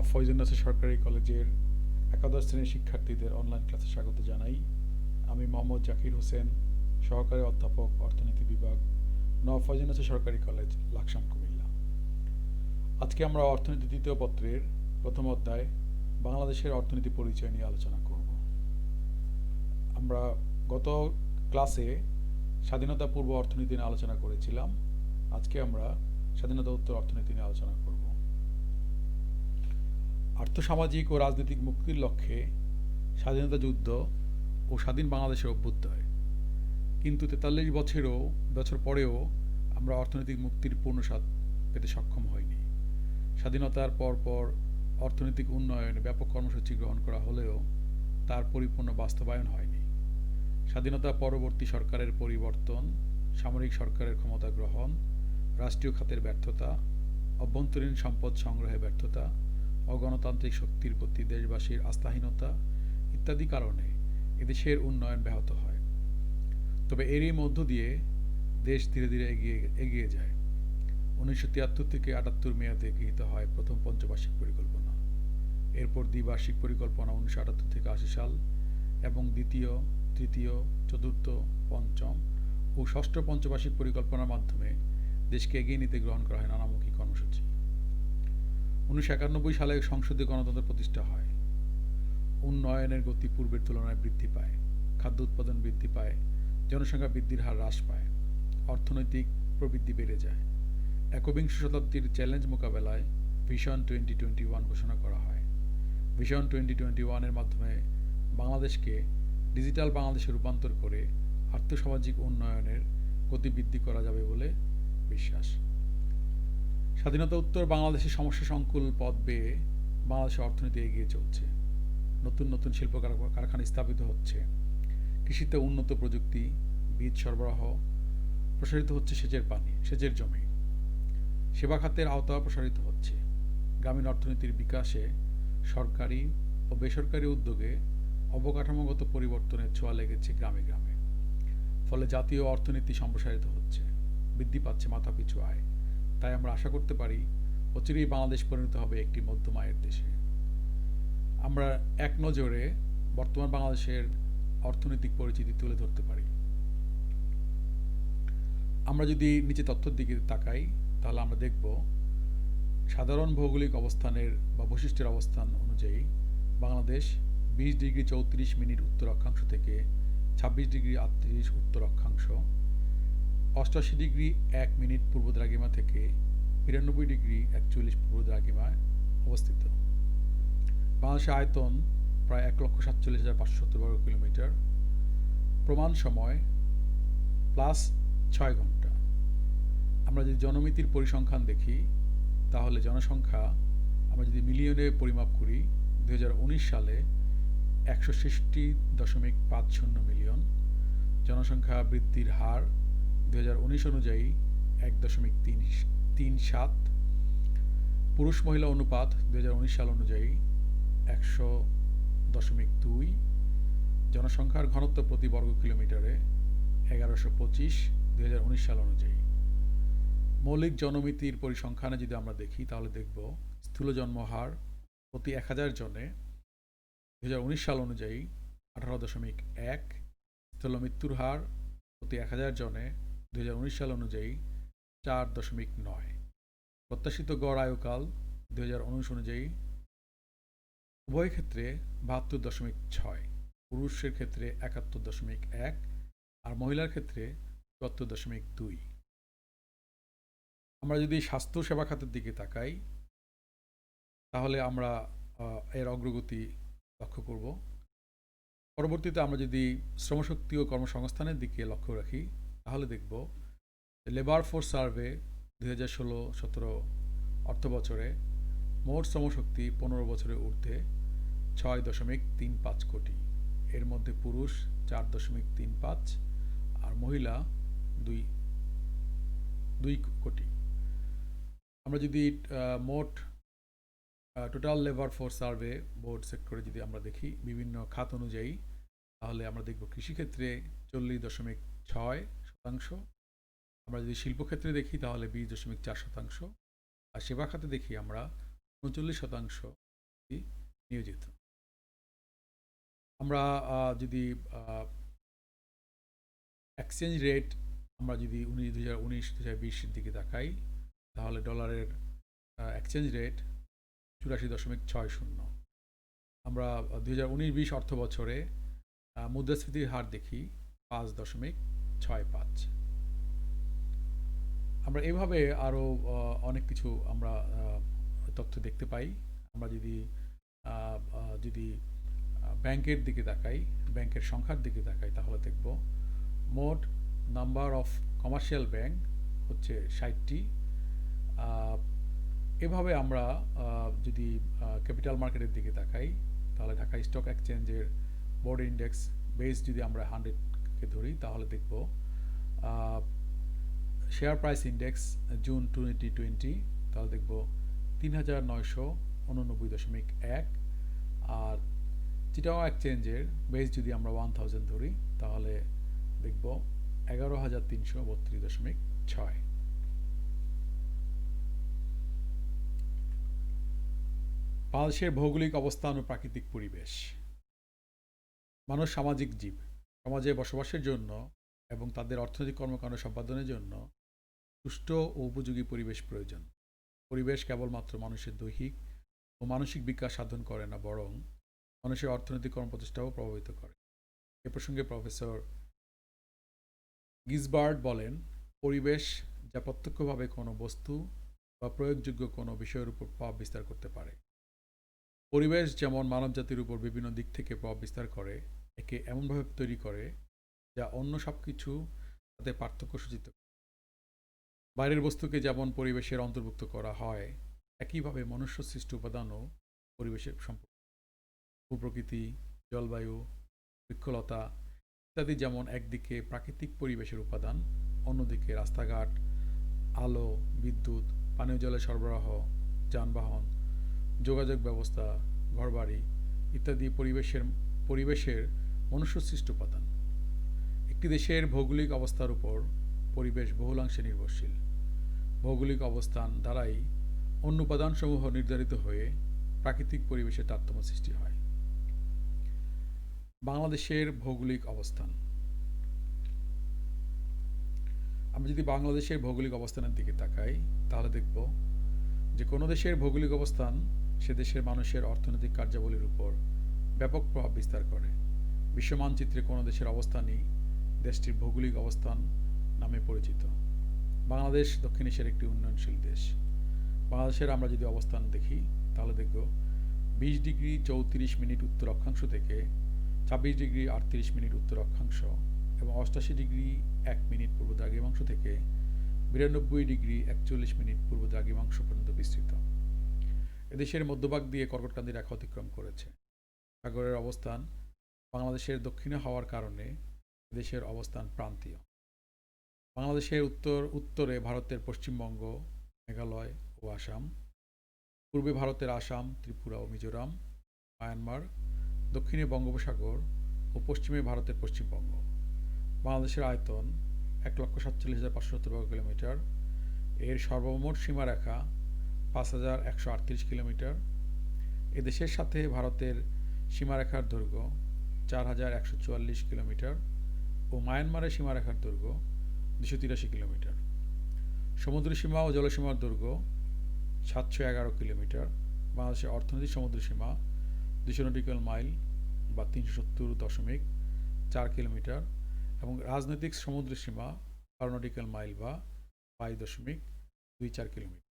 নওয়াব ফয়জুন্নেছা সরকারি কলেজের একাদশ শ্রেণীর শিক্ষার্থীদের অনলাইন ক্লাসে স্বাগত জানাই। আমি মোহাম্মদ জাকির হোসেন, সহকারী অধ্যাপক, অর্থনীতি বিভাগ, নওয়াব ফয়জুন্নেছা সরকারি কলেজ, লাকসাম, কুমিল্লা। আজকে আমরা অর্থনীতি দ্বিতীয় পত্রের প্রথম অধ্যায় বাংলাদেশের অর্থনীতি পরিচয় নিয়ে আলোচনা করব। আমরা গত ক্লাসে স্বাধীনতা পূর্ব অর্থনীতি নিয়ে আলোচনা করেছিলাম। আজকে আমরা স্বাধীনতা উত্তর অর্থনীতি নিয়ে আলোচনা করব। আর্থসামাজিক ও রাজনৈতিক মুক্তির লক্ষ্যে স্বাধীনতা যুদ্ধ ও স্বাধীন বাংলাদেশের অভ্যুদয়, কিন্তু ৪৩ বছর পরেও আমরা অর্থনৈতিক মুক্তির পূর্ণ স্বাদ পেতে সক্ষম হইনি। স্বাধীনতার পরপর অর্থনৈতিক উন্নয়নে ব্যাপক কর্মসূচি গ্রহণ করা হলেও তার পরিপূর্ণ বাস্তবায়ন হয়নি। স্বাধীনতা পরবর্তী সরকারের পরিবর্তন, সামরিক সরকারের ক্ষমতা গ্রহণ, রাষ্ট্রীয় খাতের ব্যর্থতা, অভ্যন্তরীণ সম্পদ সংগ্রহে ব্যর্থতা, অগণতান্ত্রিক শক্তির প্রতি দেশবাসীর আস্থাহীনতা ইত্যাদি কারণে এদেশের উন্নয়ন ব্যাহত হয়। তবে এরই মধ্য দিয়ে দেশ ধীরে ধীরে এগিয়ে যায়। 1973 থেকে 78 মেয়াদে গৃহীত হয় প্রথম পঞ্চবার্ষিক পরিকল্পনা। এরপর দ্বিবার্ষিক পরিকল্পনা 1978 থেকে 80 সাল এবং দ্বিতীয়, তৃতীয়, চতুর্থ, পঞ্চম ও ষষ্ঠ পঞ্চবার্ষিক পরিকল্পনার মাধ্যমে দেশকে এগিয়ে নিতে গ্রহণ করা হয় নানামুখী কর্মসূচি। 1991 সালে সংসদীয় গণতন্ত্র প্রতিষ্ঠা হয়। উন্নয়নের গতি পূর্বের তুলনায় বৃদ্ধি পায়, খাদ্য উৎপাদন বৃদ্ধি পায়, জনসংখ্যা বৃদ্ধির হার হ্রাস পায়, অর্থনৈতিক প্রবৃদ্ধি বেড়ে যায়। একবিংশ শতাব্দীর চ্যালেঞ্জ মোকাবেলায় ভিশন 2021 ঘোষণা করা হয়। ভিশন 2021 এর মাধ্যমে বাংলাদেশকে ডিজিটাল বাংলাদেশে রূপান্তর করে আর্থসামাজিক উন্নয়নের গতি বৃদ্ধি করা যাবে বলে বিশ্বাস। স্বাধীনতা উত্তর বাংলাদেশের সমস্যা সংকুল পথ বেয়ে বাংলাদেশের অর্থনীতি এগিয়ে চলছে। নতুন নতুন শিল্প কারখানা স্থাপিত হচ্ছে। কৃষিতে উন্নত প্রযুক্তি, বীজ সরবরাহ, প্রসারিত হচ্ছে সেচের জমি। সেবা খাতের আওতা প্রসারিত হচ্ছে। গ্রামীণ অর্থনীতির বিকাশে সরকারি ও বেসরকারি উদ্যোগে অবকাঠামোগত পরিবর্তনের ছোঁয়া লেগেছে গ্রামে গ্রামে। ফলে জাতীয় অর্থনীতি সম্প্রসারিত হচ্ছে, বৃদ্ধি পাচ্ছে মাথাপিছু আয়। তাই আমরা আশা করতে পারি অচিরেই বাংলাদেশ পরিণত হবে একটি মধ্যম আয়ের দেশে। আমরা এক নজরে বর্তমান বাংলাদেশের অর্থনৈতিক পরিচিতি তুলে ধরতে পারি। আমরা যদি নিচে তথ্যের দিকে তাকাই তাহলে আমরা দেখব সাধারণ ভৌগোলিক অবস্থানের বা বৈশিষ্ট্যের অবস্থান অনুযায়ী বাংলাদেশ 20 ডিগ্রি 34 মিনিট উত্তর অক্ষাংশ থেকে 26 ডিগ্রি 38 উত্তর অক্ষাংশ, 88 ডিগ্রি 1 মিনিট পূর্ব দ্রাঘিমা থেকে 92 ডিগ্রি 41 পূর্ব দ্রাঘিমায় অবস্থিত। বাংলাদেশের আয়তন প্রায় 1,47,570 বর্গ কিলোমিটার। প্রমাণ সময় +6 ঘন্টা। আমরা যদি জনমিতির পরিসংখ্যান দেখি তাহলে জনসংখ্যা আমরা যদি মিলিয়নে পরিমাপ করি 2019 সালে 166.50 মিলিয়ন। জনসংখ্যা বৃদ্ধির হার 2019 অনুযায়ী 1.37। পুরুষ মহিলা অনুপাত 2019 সাল অনুযায়ী 100.2। জনসংখ্যার ঘনত্ব প্রতি বর্গ কিলোমিটারে 1125 2019 সাল অনুযায়ী। মৌলিক জনমিতির পরিসংখ্যানে যদি আমরা দেখি তাহলে দেখব স্থূল জন্মহার প্রতি 1000 জনে 2019 সাল অনুযায়ী 18.1। স্থূল মৃত্যুর হার প্রতি 1000 জনে 2019 সাল অনুযায়ী 4.9। প্রত্যাশিত গড় আয়ুকাল 2019 অনুযায়ী উভয় ক্ষেত্রে 72.6, পুরুষের ক্ষেত্রে 71.1 আর মহিলার ক্ষেত্রে 74.2। আমরা যদি স্বাস্থ্য সেবা খাতের দিকে তাকাই তাহলে আমরা এর অগ্রগতি লক্ষ্য করব। পরবর্তীতে আমরা যদি শ্রমশক্তি ও কর্মসংস্থানের দিকে লক্ষ্য রাখি তাহলে দেখব লেবার ফোর্স সার্ভে 2016-17 অর্থ বছরে মোট শ্রমশক্তি 15 বছরের ঊর্ধ্বে 6.35 কোটি। এর মধ্যে পুরুষ 4.35 আর মহিলা 2 কোটি। আমরা যদি মোট total labour force survey board সেক্টরে যদি আমরা দেখি বিভিন্ন খাত অনুযায়ী তাহলে আমরা দেখব কৃষিক্ষেত্রে 40.6%। আমরা যদি শিল্পক্ষেত্রে দেখি তাহলে 20.4%। আর সেবা খাতে দেখি আমরা 39%। নিয়োজিত। আমরা যদি এক্সচেঞ্জ রেট আমরা যদি 2019-2020 দিকে তাকাই, তাহলে ডলারের এক্সচেঞ্জ রেট 84.60। আমরা 2019-20 অর্থ বছরে মুদ্রাস্ফীতির হার দেখি 5.65। আমরা এভাবে আরও অনেক কিছু আমরা তথ্য দেখতে পাই। আমরা যদি ব্যাংকের দিকে তাকাই, ব্যাংকের সংখ্যার দিকে তাকাই, তাহলে দেখব মোট নাম্বার অফ কমার্শিয়াল ব্যাংক হচ্ছে 60টি। এভাবে আমরা যদি ক্যাপিটাল মার্কেটের দিকে তাকাই, তাহলে ঢাকা স্টক এক্সচেঞ্জের বোর্ড ইন্ডেক্স বেস যদি আমরা 100কে ধরি, তাহলে দেখব শেয়ার প্রাইস ইন্ডেক্স জুন 2020, তাহলে দেখব 3989.1। আর চিটাগং এক্সচেঞ্জের বেস যদি আমরা 1000 ধরি, তাহলে দেখব 11332.6। বাংলাদেশের ভৌগোলিক অবস্থান ও প্রাকৃতিক পরিবেশ। মানুষ সামাজিক জীব। সমাজে বসবাসের জন্য এবং তাদের অর্থনৈতিক কর্মকাণ্ড সম্পাদনের জন্য সুষ্ঠু ও উপযোগী পরিবেশ প্রয়োজন। পরিবেশ কেবলমাত্র মানুষের দৈহিক ও মানসিক বিকাশ সাধন করে না, বরং মানুষের অর্থনৈতিক কর্মপ্রচেষ্টাও প্রভাবিত করে। এ প্রসঙ্গে প্রফেসর গিজবার্ড বলেন, পরিবেশ যা প্রত্যক্ষভাবে কোনো বস্তু বা প্রয়োগযোগ্য কোনো বিষয়ের উপর প্রভাব বিস্তার করতে পারে। পরিবেশ যেমন মানবজাতির উপর বিভিন্ন দিক থেকে প্রভাব বিস্তার করে, একে এমনভাবে তৈরি করে যা অন্য সব কিছু তাতে পার্থক্য সূচিত করে। বাইরের বস্তুকে যেমন পরিবেশের অন্তর্ভুক্ত করা হয়, একইভাবে মনুষ্য সৃষ্ট উপাদানও পরিবেশের সম্পর্ক। ভূপ্রকৃতি, জলবায়ু, বৃক্ষলতা ইত্যাদি যেমন একদিকে প্রাকৃতিক পরিবেশের উপাদান, অন্যদিকে রাস্তাঘাট, আলো, বিদ্যুৎ, পানীয় জলের সরবরাহ, যানবাহন, যোগাযোগ ব্যবস্থা, ঘরবাড়ি ইত্যাদি পরিবেশের মনুষ্যসৃষ্ট উপাদান। একটি দেশের ভৌগোলিক অবস্থার উপর পরিবেশ বহুলাংশে নির্ভরশীল। ভৌগোলিক অবস্থান দ্বারাই অন্য উপাদানসমূহ নির্ধারিত হয়ে প্রাকৃতিক পরিবেশের তারতম্য সৃষ্টি হয়। বাংলাদেশের ভৌগোলিক অবস্থান। আমরা যদি বাংলাদেশের ভৌগোলিক অবস্থানের দিকে তাকাই, তাহলে দেখব যে কোনো দেশের ভৌগোলিক অবস্থান সে দেশের মানুষের অর্থনৈতিক কার্যাবলীর উপর ব্যাপক প্রভাব বিস্তার করে। বিশ্ব মানচিত্রে কোনো দেশের অবস্থানই দেশটির ভৌগোলিক অবস্থান নামে পরিচিত। বাংলাদেশ দক্ষিণ এশিয়ার একটি উন্নয়নশীল দেশ। বাংলাদেশের আমরা যদি অবস্থান দেখি, তাহলে দেখব 20 ডিগ্রি 34 মিনিট উত্তর অক্ষাংশ থেকে 26 ডিগ্রি 38 মিনিট উত্তর অক্ষাংশ এবং 88 ডিগ্রি 1 মিনিট পূর্ব দ্রাঘিমাংশ থেকে 92 ডিগ্রি 41 মিনিট পূর্ব দ্রাঘিমাংশ পর্যন্ত বিস্তৃত। এদেশের মধ্যভাগ দিয়ে কর্কটক্রান্তি রেখা অতিক্রম করেছে। সাগরের অবস্থান বাংলাদেশের দক্ষিণে হওয়ার কারণে দেশের অবস্থান প্রান্তীয়। বাংলাদেশের উত্তরে ভারতের পশ্চিমবঙ্গ, মেঘালয় ও আসাম, পূর্বে ভারতের আসাম, ত্রিপুরা ও মিজোরাম, মায়ানমার, দক্ষিণে বঙ্গোপসাগর ও পশ্চিমে ভারতের পশ্চিমবঙ্গ। বাংলাদেশের আয়তন 1,47,570 বর্গ কিলোমিটার। এর সর্বমোট সীমারেখা 5,138 কিলোমিটার। এদেশের সাথে ভারতের সীমারেখার দৈর্ঘ্য 4,144 কিলোমিটার ও মায়ানমারের সীমারেখার দৈর্ঘ্য 283 কিলোমিটার। সমুদ্রসীমা ও জলসীমার দৈর্ঘ্য 711 কিলোমিটার। বাংলাদেশের অর্থনৈতিক সমুদ্রসীমা 200 নটিক্যাল মাইল বা 370.4 কিলোমিটার এবং রাজনৈতিক সমুদ্রসীমা 12 নটিক্যাল মাইল বা 22.24 কিলোমিটার।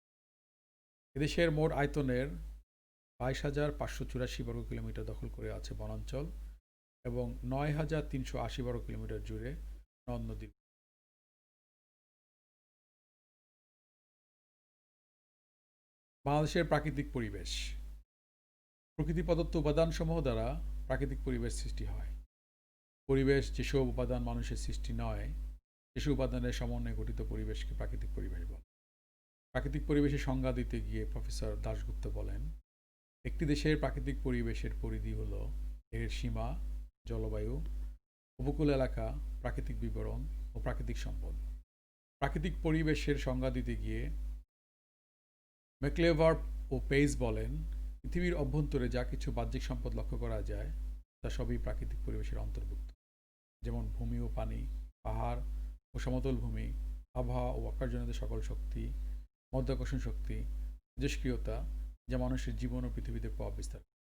এদেশের মোট আয়তনের 22,584 বর্গ কিলোমিটার দখল করে আছে বনাঞ্চল এবং 9,380 বর্গ কিলোমিটার জুড়ে নদ নদী। বাংলাদেশের প্রাকৃতিক পরিবেশ। প্রকৃতি প্রদত্ত উপাদানসমূহ দ্বারা প্রাকৃতিক পরিবেশ সৃষ্টি হয়। পরিবেশ যেসব উপাদান মানুষের সৃষ্টি নয়, সেসব উপাদানের সমন্বয়ে গঠিত পরিবেশকে প্রাকৃতিক পরিবেশ বলে। প্রাকৃতিক পরিবেশের সংজ্ঞা দিতে গিয়ে প্রফেসর দাশগুপ্ত বলেন, একটি দেশের প্রাকৃতিক পরিবেশের পরিধি হল এর সীমা, জলবায়ু, উপকূল এলাকা, প্রাকৃতিক বিবরণ ও প্রাকৃতিক সম্পদ। প্রাকৃতিক পরিবেশের সংজ্ঞা দিতে গিয়ে ম্যাকলেভার ও পেইজ বলেন, পৃথিবীর অভ্যন্তরে যা কিছু বাহ্যিক সম্পদ লক্ষ্য করা যায় তা সবই প্রাকৃতিক পরিবেশের অন্তর্ভুক্ত, যেমন ভূমি ও পানি, পাহাড় ও সমতল ভূমি, আবহাওয়া ও আকাশজনিত সকল শক্তি, মধ্যাকর্ষণ শক্তি, তেজস্ক্রিয়তা, যা মানুষের জীবন ও পৃথিবীতে প্রভাব বিস্তার করে।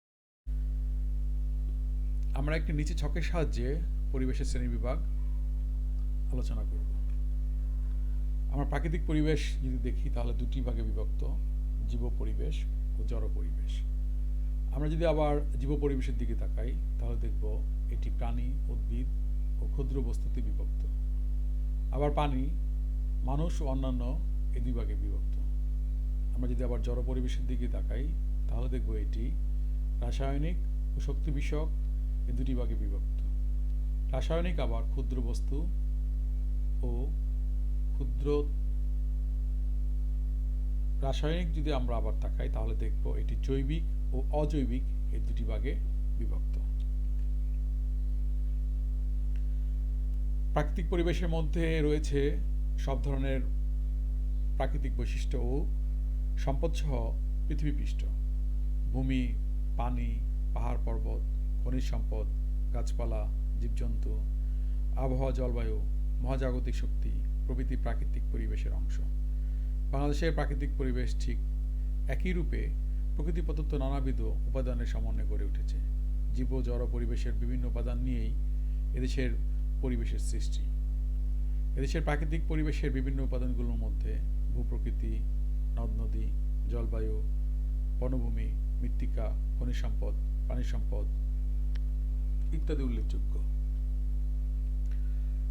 আমরা একটি নিচে ছকের সাহায্যে পরিবেশের শ্রেণীবিভাগ আলোচনা করব। আমরা প্রাকৃতিক পরিবেশ যদি দেখি তাহলে দুটি ভাগে বিভক্ত, জীব পরিবেশ ও জড় পরিবেশ। আমরা যদি আবার জীব পরিবেশের দিকে তাকাই তাহলে দেখব এটি প্রাণী, উদ্ভিদ ও ক্ষুদ্র বস্তুতে বিভক্ত। আবার পানি, মানুষ ও অন্যান্য এই দুই ভাগে বিভক্ত। আমরা যদি আবার জড় পরিবেশের দিকে তাকাই তাহলে দেখব এটি রাসায়নিক ও শক্তি বিষয়ক এই দুটি ভাগে বিভক্ত। রাসায়নিক আবার ক্ষুদ্র বস্তু ও ক্ষুদ্র রাসায়নিক যদি আমরা আবার তাকাই তাহলে দেখব এটি জৈবিক ও অজৈবিক এই দুটি ভাগে বিভক্ত। প্রাকৃতিক পরিবেশের মধ্যে রয়েছে সব ধরনের প্রাকৃতিক বৈশিষ্ট্য ও সম্পদসহ পৃথিবীপৃষ্ঠ, ভূমি, পানি, পাহাড় পর্বত, খনিজ সম্পদ, গাছপালা, জীবজন্তু, আবহাওয়া, জলবায়ু, মহাজাগতিক শক্তি প্রভৃতি প্রাকৃতিক পরিবেশের অংশ। বাংলাদেশের প্রাকৃতিক পরিবেশ ঠিক একই রূপে প্রকৃতি প্রদত্ত নানাবিধ উপাদানের সমন্বয়ে গড়ে উঠেছে। জীব জড় পরিবেশের বিভিন্ন উপাদান নিয়েই এদেশের পরিবেশের সৃষ্টি। এদেশের প্রাকৃতিক পরিবেশের বিভিন্ন উপাদানগুলোর মধ্যে ভূপ্রকৃতি, নদ নদী, জলবায়ু, বনভূমি, মৃত্তিকা, খনিজ সম্পদ, পানি সম্পদ ইত্যাদি উল্লেখযোগ্য।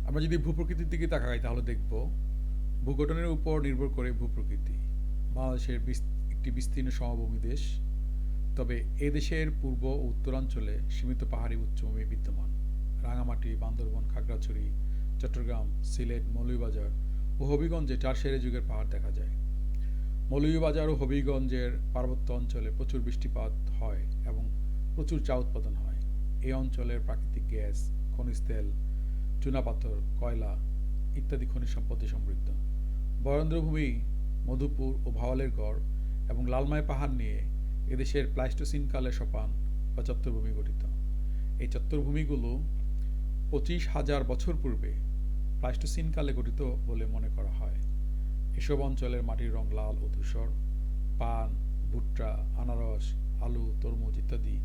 আমরা যদি ভূপ্রকৃতির দিকে তাকাই তাহলে দেখব ভূগঠনের উপর নির্ভর করে ভূপ্রকৃতি। বাংলাদেশের একটি বিস্তীর্ণ সমভূমি দেশ, তবে এ দেশের পূর্ব ও উত্তরাঞ্চলে সীমিত পাহাড়ি উচ্চভূমি বিদ্যমান। রাঙামাটি, বান্দরবান, খাগড়াছড়ি, চট্টগ্রাম, সিলেট, মৌলভীবাজার ও হবিগঞ্জে টারশিয়ারি যুগের পাহাড় দেখা যায়। মৌলভীবাজার ও হবিগঞ্জের পার্বত্য অঞ্চলে প্রচুর বৃষ্টিপাত হয় এবং প্রচুর চা উৎপাদন হয়। এই অঞ্চলের প্রাকৃতিক গ্যাস, খনিজ তেল, চুনাপাথর, কয়লা ইত্যাদি খনিজ সম্পদে সমৃদ্ধ। বরেন্দ্রভূমি, মধুপুর ও ভাওয়ালের গড় এবং লালমাই পাহাড় নিয়ে এদেশের প্লাইস্টোসিন কালের সোপান বা চত্বরভূমি গঠিত। এই চত্বরভূমিগুলো 25,000 বছর পূর্বে প্লাইস্টোসিন কালে গঠিত বলে মনে করা হয়। এসব অঞ্চলের মাটির রং লাল ও ধূসর। পান, ভুট্টা, আনারস, আলু, তরমুজ ইত্যাদি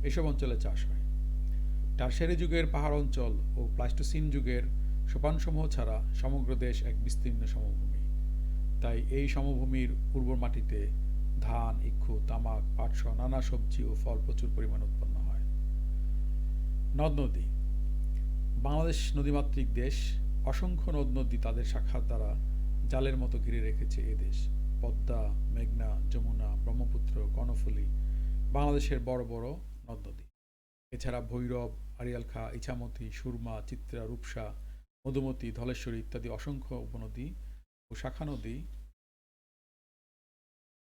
এসব অঞ্চলে চাষ হয়। টারশিয়ারি যুগের পাহাড় অঞ্চল ও প্লাইস্টোসিন যুগের সোপানসমূহ ছাড়া সমগ্র দেশ এক বিস্তীর্ণ সমভূমি। তাই এই সমভূমির উর্বর মাটিতে ধান, ইক্ষু, তামাক, পাটসহ নানা সবজি ও ফল প্রচুর পরিমাণে উৎপন্ন হয়। নদ নদী। বাংলাদেশ নদীমাতৃক দেশ। অসংখ্য নদ নদী তাদের শাখার দ্বারা জালের মতো ঘিরে রেখেছে এ দেশ। পদ্মা, মেঘনা, যমুনা, ব্রহ্মপুত্র, কর্ণফুলী বাংলাদেশের বড় বড় নদ নদী। এছাড়া ভৈরব, আড়িয়াল খাঁ, ইছামতি, সুরমা, চিত্রা, রূপসা, মধুমতি, ধলেশ্বরী ইত্যাদি অসংখ্য উপনদী ও শাখা নদী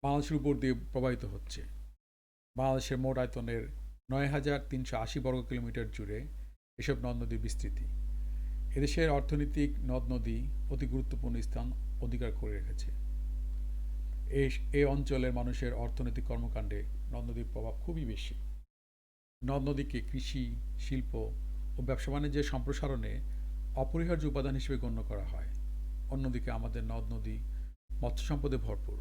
বাংলাদেশের উপর দিয়ে প্রবাহিত হচ্ছে। বাংলাদেশের মোট আয়তনের 9,380 বর্গ কিলোমিটার জুড়ে এসব নদ নদীর বিস্তৃতি। এদেশের অর্থনৈতিক নদ নদী অতি গুরুত্বপূর্ণ স্থান অধিকার করে রেখেছে। এই অঞ্চলের মানুষের অর্থনৈতিক কর্মকাণ্ডে নদ নদীর প্রভাব খুবই বেশি। নদ নদীকে কৃষি, শিল্প ও ব্যবসা বাণিজ্যের সম্প্রসারণে অপরিহার্য উপাদান হিসেবে গণ্য করা হয়। অন্যদিকে আমাদের নদ নদী মৎস্য সম্পদে ভরপুর।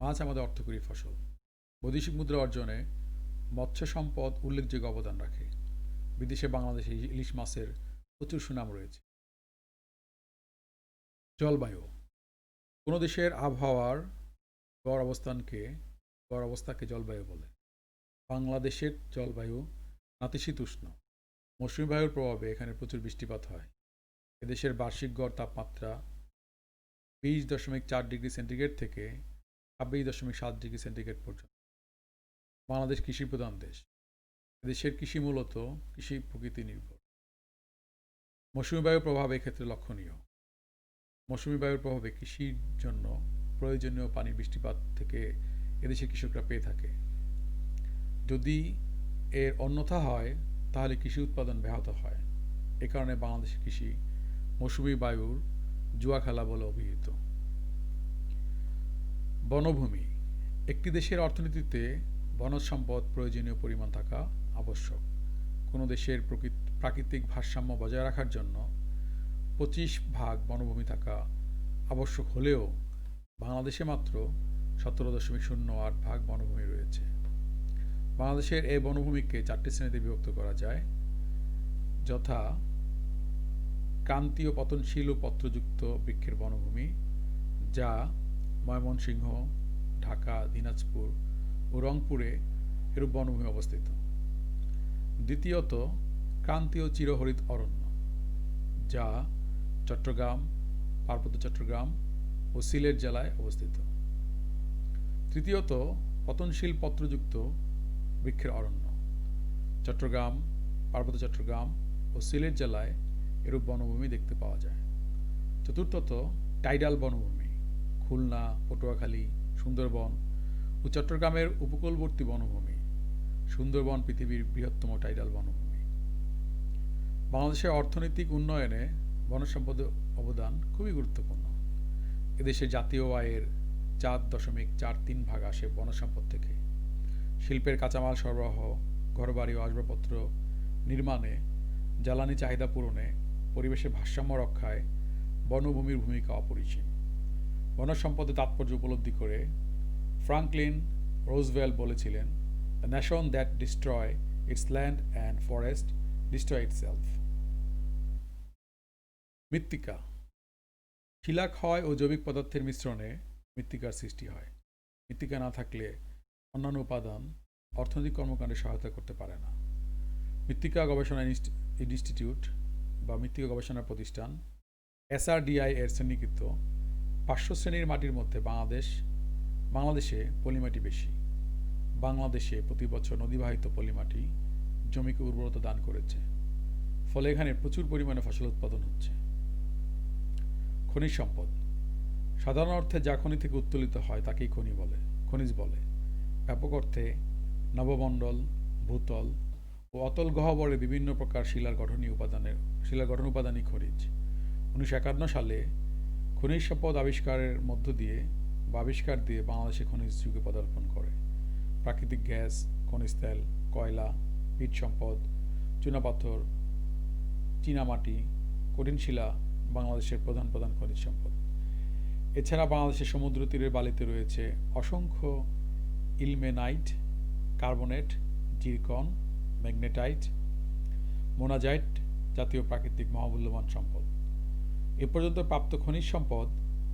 মাছ আমাদের অর্থকরী ফসল। বৈদেশিক মুদ্রা অর্জনে মৎস্য সম্পদ উল্লেখযোগ্য অবদান রাখে। বিদেশে বাংলাদেশে ইলিশ মাছের প্রচুর সুনাম রয়েছে। জলবায়ু। কোনো দেশের আবহাওয়ার গড় অবস্থাকে জলবায়ু বলে। বাংলাদেশের জলবায়ু নাতিশীতোষ্ণ। মৌসুমী বায়ুর প্রভাবে এখানে প্রচুর বৃষ্টিপাত হয়। এদেশের বার্ষিক গড় তাপমাত্রা 20.4 ডিগ্রি সেন্টিগ্রেড থেকে 26.7 ডিগ্রি সেন্টিগ্রেড পর্যন্ত। বাংলাদেশ কৃষি প্রধান দেশ। এদেশের কৃষি মূলত কৃষি প্রকৃতি নির্ভর। মৌসুমী বায়ুর প্রভাব এক্ষেত্রে লক্ষণীয়। মৌসুমী বায়ুর প্রভাবে কৃষির জন্য প্রয়োজনীয় পানি বৃষ্টিপাত থেকে এদেশের কৃষকরা পেয়ে থাকে। যদি এর অন্যথা হয় তাহলে কৃষি উৎপাদন ব্যাহত হয়। এ কারণে বাংলাদেশের কৃষি মৌসুমী বায়ুর জুয়া খেলা বলে অভিহিত। বনভূমি। একটি দেশের অর্থনীতিতে বনজ সম্পদ প্রয়োজনীয় পরিমাণ থাকা আবশ্যক। কোনো দেশের প্রাকৃতিক ভারসাম্য বজায় রাখার জন্য 25 ভাগ বনভূমি থাকা আবশ্যক হলেও বাংলাদেশে মাত্র 17.08 ভাগ বনভূমি রয়েছে। বাংলাদেশের এই বনভূমিকে 4টি শ্রেণীতে বিভক্ত করা যায়, যথা ক্রান্তীয় পতনশীল ও পত্রযুক্ত বৃক্ষের বনভূমি, যা ময়মনসিংহ, ঢাকা, দিনাজপুর ও রংপুরে এরূপ বনভূমি অবস্থিত। দ্বিতীয়ত, ক্রান্তীয় চিরহরিত অরণ্য, যা চট্টগ্রাম, পার্বত্য চট্টগ্রাম ও সিলেট জেলায় অবস্থিত। তৃতীয়ত, পতনশীল পত্রযুক্ত বৃক্ষের অরণ্য, চট্টগ্রাম, পার্বত্য চট্টগ্রাম ও সিলেট জেলায় এরূপ বনভূমি দেখতে পাওয়া যায়। চতুর্থত, টাইডাল বনভূমি, খুলনা, পটুয়াখালী, সুন্দরবন ও চট্টগ্রামের উপকূলবর্তী বনভূমি। সুন্দরবন পৃথিবীর বৃহত্তম টাইডাল বনভূমি। বাংলাদেশের অর্থনৈতিক উন্নয়নে বনজ সম্পদের অবদান খুবই গুরুত্বপূর্ণ। এদেশের জাতীয় আয়ের 4.43 ভাগ আসে বনজ সম্পদ থেকে। শিল্পের কাঁচামাল সরবরাহ, ঘরবাড়ি ও আসবাবপত্র নির্মাণে, জ্বালানি চাহিদা পূরণে, পরিবেশের ভারসাম্য রক্ষায় বনভূমির ভূমিকা অপরিসীম। বনজ সম্পদের তাৎপর্য উপলব্ধি করে ফ্রাঙ্কলিন রোজভেল্ট বলেছিলেন, "the nation that destroy it's land and forest destroy itself". মৃত্তিকা, শিলাক্ষয় ও জৈবিক পদার্থের মিশ্রণে মৃত্তিকার সৃষ্টি হয়। মৃত্তিকা না থাকলে অন্যান্য উপাদান অর্থনৈতিক কর্মকাণ্ডে সহায়তা করতে পারে না। মৃত্তিকা গবেষণা ইনস্টিটিউট বা মৃত্তিকা গবেষণা প্রতিষ্ঠান SRDI এর শ্রেণীকৃত 500 শ্রেণীর মাটির মধ্যে বাংলাদেশে পলিমাটি বেশি। বাংলাদেশে প্রতি বছর নদীবাহিত পলিমাটি জমিকে উর্বরতা দান করেছে, ফলে এখানে প্রচুর পরিমাণে ফসল উৎপাদন হচ্ছে। খনিজ সম্পদ, সাধারণ অর্থে যা খনি থেকে উত্তোলিত হয় তাকেই খনিজ বলে। ব্যাপক অর্থে নবমণ্ডল, ভূতল ও অতল গহ্বরে বিভিন্ন প্রকার শিলার গঠন উপাদানই খনিজ। 1951 সালে খনিজ সম্পদ আবিষ্কার দিয়ে বাংলাদেশে খনিজ যুগে পদার্পণ করে। প্রাকৃতিক গ্যাস, খনিজ তেল, কয়লা, পিট সম্পদ, চুনাপাথর, চীনামাটি, কঠিন শিলা বাংলাদেশের প্রধান খনিজ সম্পদ। এছাড়া বাংলাদেশের সমুদ্র তীরের বালিতে রয়েছে অসংখ্য ilmenite, carbonate, zircon, magnetite, monazite জাতীয় প্রাকৃতিক মহামূল্যবান সম্পদ। এ পর্যন্ত প্রাপ্ত খনিজ সম্পদ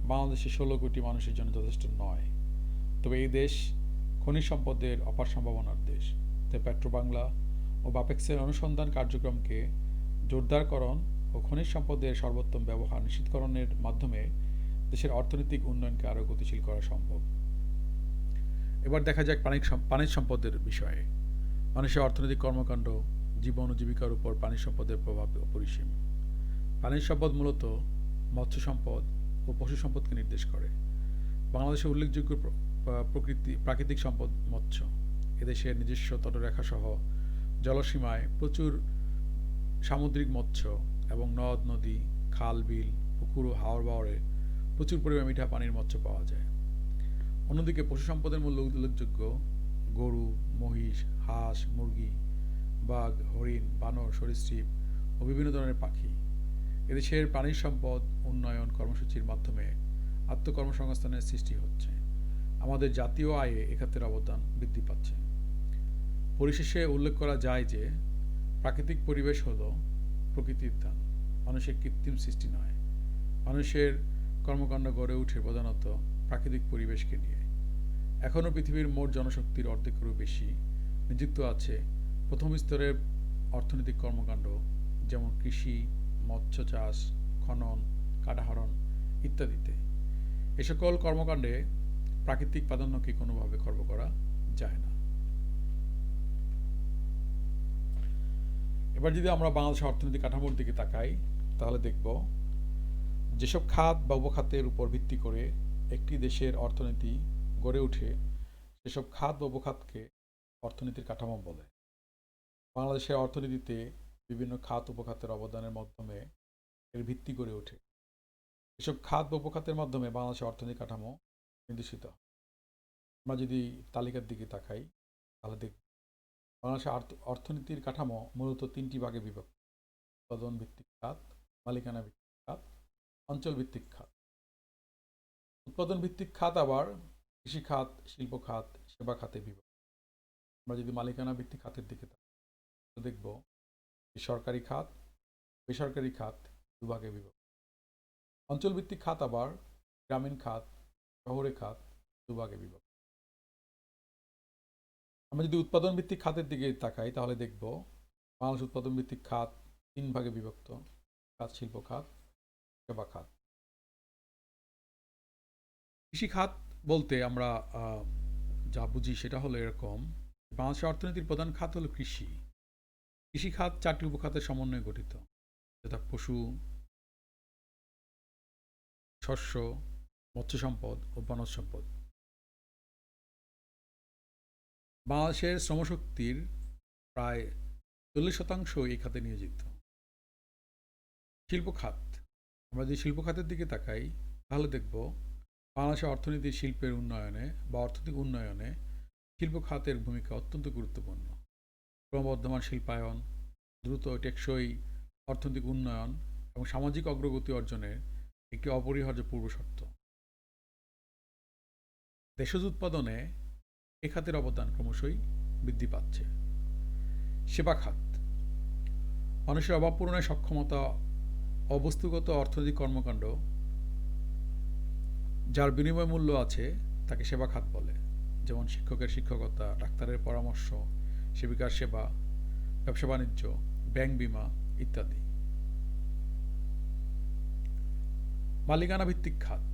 বাংলাদেশের 16 কোটি মানুষের জন্য যথেষ্ট নয়। তবে এই দেশ খনিজ সম্পদের অপার সম্ভাবনার দেশ। তাই পেট্রোবাংলা ও বাপেক্সের অনুসন্ধান কার্যক্রমকে জোরদারকরণ ও খনিজ সম্পদের সর্বোত্তম ব্যবহার নিশ্চিতকরণের মাধ্যমে দেশের অর্থনৈতিক উন্নয়নকে আরও গতিশীল করা সম্ভব। এবার দেখা যাক পানিজ সম্পদের বিষয়ে। মানুষের অর্থনৈতিক কর্মকাণ্ড, জীবন ও জীবিকার উপর পানিজ সম্পদের প্রভাব অপরিসীম। পানিজ সম্পদ মূলত মৎস্য সম্পদ ও পশু সম্পদকে নির্দেশ করে। বাংলাদেশের উল্লেখযোগ্য প্রাকৃতিক সম্পদ মৎস্য। এদেশের নিজস্ব তটরেখা সহ জলসীমায় প্রচুর সামুদ্রিক মৎস্য এবং নদ নদী, খাল বিল, পুকুর ও হাওর বাওরে প্রচুর পরিমাণে মিঠা পানির মৎস্য পাওয়া যায়। অন্যদিকে পশু সম্পদের মূল্য উল্লেখযোগ্য গরু, মহিষ, হাঁস, মুরগি, বাঘ, হরিণ, বানর, সরীসৃপ ও বিভিন্ন ধরনের পাখি। এদেশের পানিজ সম্পদ উন্নয়ন কর্মসূচির মাধ্যমে আত্মকর্মসংস্থানের সৃষ্টি হচ্ছে। আমাদের জাতীয় আয়ে এক্ষেত্রে অবদান বৃদ্ধি পাচ্ছে। পরিশেষে উল্লেখ করা যায় যে প্রাকৃতিক পরিবেশ হল প্রকৃতির দান, মানুষের কৃত্রিম সৃষ্টি নয়। মানুষের কর্মকাণ্ড গড়ে ওঠে প্রধানত প্রাকৃতিক পরিবেশকে নিয়ে। এখনও পৃথিবীর মোট জনশক্তির অর্ধেকেরও বেশি নিযুক্ত আছে প্রথম স্তরের অর্থনৈতিক কর্মকাণ্ড, যেমন কৃষি, মৎস্য চাষ, খনন, কাটাহরণ ইত্যাদিতে। এ সকল কর্মকাণ্ডে প্রাকৃতিক প্রাধান্যকে কোনোভাবে খর্ব করা যায় না। এবার যদি আমরা বাংলাদেশের অর্থনৈতিক কাঠামোর দিকে তাকাই, তাহলে দেখব যেসব খাত বা উপখাতের উপর ভিত্তি করে একটি দেশের অর্থনীতি গড়ে ওঠে, সেসব খাত বা উপখাতকে অর্থনীতির কাঠামো বলে। বাংলাদেশের অর্থনীতিতে বিভিন্ন খাত উপখাতের অবদানের মাধ্যমে এর ভিত্তি গড়ে ওঠে। এসব খাত বা উপখাতের মাধ্যমে বাংলাদেশের অর্থনৈতিক কাঠামো নির্দেশিত। আমরা যদি তালিকার দিকে তাকাই, তাহলে দেখব বাংলাদেশের অর্থনীতির কাঠামো মূলত তিনটি ভাগে বিভক্ত: উৎপাদন ভিত্তিক খাত, মালিকানা ভিত্তিক খাত, অঞ্চল ভিত্তিক খাত। উৎপাদন ভিত্তিক খাত আবার কৃষি খাত, শিল্প খাত, সেবা খাতে বিভক্ত। আমরা যদি মালিকানা ভিত্তিক খাতের দিকে দেখব সরকারি খাত, বেসরকারি খাত দুভাগে বিভক্ত। অঞ্চল ভিত্তিক খাত আবার গ্রামীণ খাত, শহরে খাত দুভাগে বিভক্ত। আমরা যদি উৎপাদন ভিত্তিক খাতের দিকে তাকাই তাহলে দেখব বাংলাদেশ উৎপাদন ভিত্তিক খাত তিন ভাগে বিভক্ত: খাত, শিল্প খাত, সেবা খাত। কৃষি খাত বলতে আমরা যা বুঝি সেটা হলো এরকম: বাংলাদেশের অর্থনীতির প্রধান খাত হলো কৃষি। কৃষি খাত চারটি উপখাতের সমন্বয়ে গঠিত, যথা পশু, শস্য, মৎস্য সম্পদ ও বনজ সম্পদ। বাংলাদেশের শ্রমশক্তির প্রায় 40% এই খাতে নিয়োজিত। শিল্প খাত, আমরা যদি শিল্প খাতের দিকে তাকাই তাহলে দেখব বাংলাদেশের অর্থনীতির শিল্পের উন্নয়নে বা অর্থনৈতিক উন্নয়নে শিল্প খাতের ভূমিকা অত্যন্ত গুরুত্বপূর্ণ। ক্রমবর্ধমান শিল্পায়ন, দ্রুত টেকসই অর্থনৈতিক উন্নয়ন এবং সামাজিক অগ্রগতি অর্জনের একটি অপরিহার্য পূর্বশর্ত। দেশজ উৎপাদনে এ খাতের অবদান ক্রমশই বৃদ্ধি পাচ্ছে। সেবা খাত, মানুষের অভাব পূরণের সক্ষমতা, অবস্তুগত অর্থনৈতিক কর্মকাণ্ড যার বিনিময় মূল্য আছে তাকে সেবা খাত বলে, যেমন শিক্ষকের শিক্ষকতা, ডাক্তারের পরামর্শ, সেবিকার সেবা, ব্যবসা বাণিজ্য, ব্যাংক বিমা ইত্যাদি। মালিকানা ভিত্তিক খাত,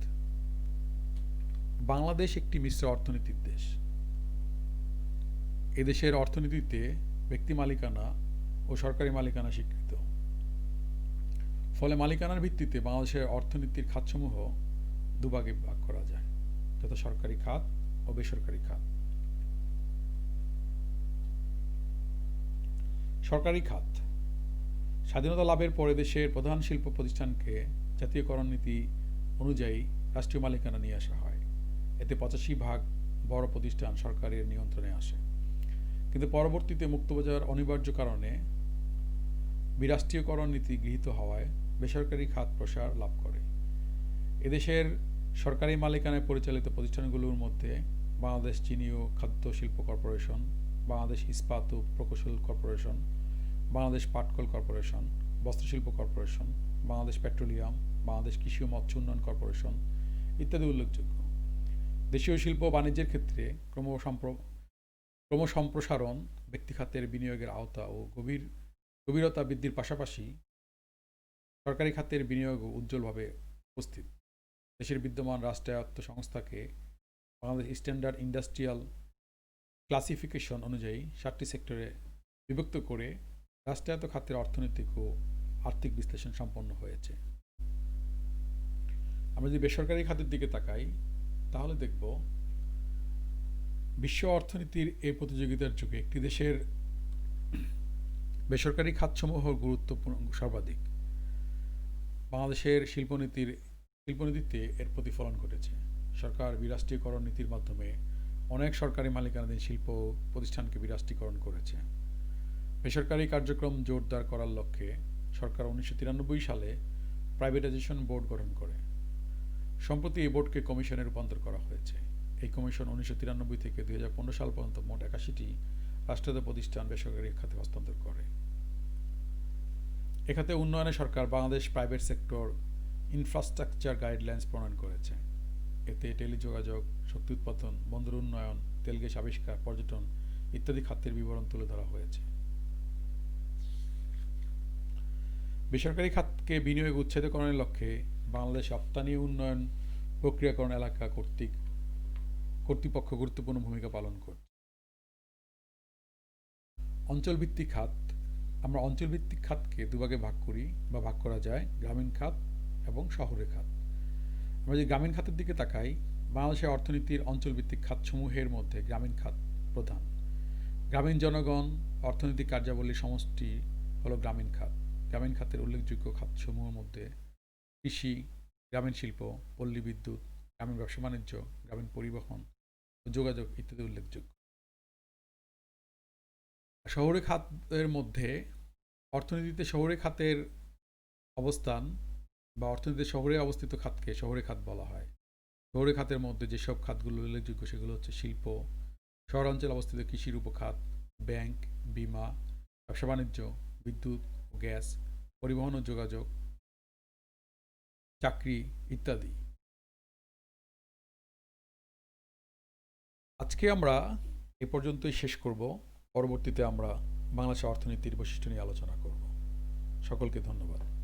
বাংলাদেশ একটি মিশ্র অর্থনীতির দেশ। এদেশের অর্থনীতিতে ব্যক্তি মালিকানা ও সরকারি মালিকানা স্বীকৃত। ফলে মালিকানার ভিত্তিতে বাংলাদেশের অর্থনীতির খাতসমূহ দুভাগে ভাগ করা যায়, যথা সরকারি খাত ও বেসরকারি খাত। সরকারি খাত, স্বাধীনতা লাভের পরে দেশের প্রধান শিল্প প্রতিষ্ঠানকে জাতীয়করণ নীতি অনুযায়ী রাষ্ট্রীয় মালিকানা নিয়ে আসা হয়। এতে 85% বড় প্রতিষ্ঠান সরকারের নিয়ন্ত্রণে আসে। কিন্তু পরবর্তীতে মুক্তবাজার অনিবার্য কারণে বিরাষ্ট্রীয়করণ নীতি গৃহীত হওয়ায় বেসরকারি খাত প্রসার লাভ করে। এদেশের সরকারি মালিকানায় পরিচালিত প্রতিষ্ঠানগুলোর মধ্যে বাংলাদেশ চিনি ও খাদ্য শিল্প কর্পোরেশন, বাংলাদেশ ইস্পাত ও প্রকৌশল কর্পোরেশন, বাংলাদেশ পাটকল কর্পোরেশন, বস্ত্রশিল্প কর্পোরেশন, বাংলাদেশ পেট্রোলিয়াম, বাংলাদেশ কৃষি ও মৎস্য উন্নয়ন কর্পোরেশন ইত্যাদি উল্লেখযোগ্য। দেশীয় শিল্প ও বাণিজ্যের ক্ষেত্রে ক্রমসম্প্রসারণ, ব্যক্তিখাতের বিনিয়োগের আওতা ও গভীরতা বৃদ্ধির পাশাপাশি সরকারি খাতের বিনিয়োগও উজ্জ্বলভাবে উপস্থিত। দেশের বিদ্যমান রাষ্ট্রায়ত্ত সংস্থাকে বাংলাদেশ স্ট্যান্ডার্ড ইন্ডাস্ট্রিয়াল ক্লাসিফিকেশন অনুযায়ী 7টি সেক্টরে বিভক্ত করে রাষ্ট্রায়ত্ত খাতের অর্থনৈতিক ও আর্থিক বিশ্লেষণ সম্পন্ন হয়েছে। আমরা যদি বেসরকারি খাতের দিকে তাকাই তাহলে দেখব বিশ্ব অর্থনীতির এই প্রতিযোগিতার যুগে একটি দেশের বেসরকারি খাতসমূহর গুরুত্বপূর্ণ সর্বাধিক। বাংলাদেশের শিল্পনীতিতে এর প্রতিফলন ঘটেছে। সরকার বিরাষ্ট্রীয়করণ নীতির মাধ্যমে অনেক সরকারি মালিকানাধীন শিল্প প্রতিষ্ঠানকে বিরাষ্ট্রীকরণ করেছে। বেসরকারি কার্যক্রম জোরদার করার লক্ষ্যে সরকার 1993 সালে প্রাইভেটাইজেশন বোর্ড গঠন করে। সম্প্রতি এই বোর্ডকে কমিশনে রূপান্তর করা হয়েছে। এই কমিশন 1993 থেকে 2015 সাল পর্যন্ত মোট 81টি রাষ্ট্রায়ত্ত প্রতিষ্ঠান বেসরকারি খাতে হস্তান্তর করে। এখাতে উন্নয়নে সরকার Bangladesh private sector infrastructure guidelines প্রণয়ন করেছে। এতে টেলিযোগাযোগ, শক্তি উৎপাদন, বন্দর উন্নয়ন, তেল গ্যাস আবিষ্কার, পর্যটন ইত্যাদি খাতের বিবরণ তুলে ধরা হয়েছে। বেসরকারি খাতকে বিনিয়োগ উচ্ছেদকরণের লক্ষ্যে বাংলাদেশ রপ্তানি উন্নয়ন প্রক্রিয়াকরণ এলাকা কর্তৃপক্ষ গুরুত্বপূর্ণ ভূমিকা পালন করছে। অঞ্চলভিত্তিক খাত, আমরা অঞ্চলভিত্তিক খাতকে দুভাগে ভাগ করি বা ভাগ করা যায়: গ্রামীণ খাত এবং শহরের খাত। আমরা যদি গ্রামীণ খাতের দিকে তাকাই, বাংলাদেশের অর্থনীতির অঞ্চলভিত্তিক খাতসমূহের মধ্যে গ্রামীণ খাত প্রধান। গ্রামীণ জনগণ অর্থনৈতিক কার্যাবলীর সমষ্টি হলো গ্রামীণ খাত। গ্রামীণ খাতের উল্লেখযোগ্য খাতসমূহের মধ্যে কৃষি, গ্রামীণ শিল্প, পল্লী বিদ্যুৎ, গ্রামীণ ব্যবসা বাণিজ্য, গ্রামীণ পরিবহন ও যোগাযোগ ইত্যাদি উল্লেখযোগ্য। শহুরে খাতের মধ্যে অর্থনীতিতে শহুরে খাতের অবস্থান বা অর্থনীতিতে শহরে অবস্থিত খাতকে শহুরে খাত বলা হয়। শহুরে খাতের মধ্যে যেসব খাতগুলো উল্লেখযোগ্য সেগুলো হচ্ছে শিল্প, শহরাঞ্চলে অবস্থিত কৃষির উপখাত, ব্যাংক, বীমা, ব্যবসা বাণিজ্য, বিদ্যুৎ ও গ্যাস, পরিবহন ও যোগাযোগ, চাকরি ইত্যাদি। আজকে আমরা এ পর্যন্তই শেষ করব। পরবর্তীতে আমরা বাংলাদেশের অর্থনীতির বৈশিষ্ট্য নিয়ে আলোচনা করব। সকলকে ধন্যবাদ।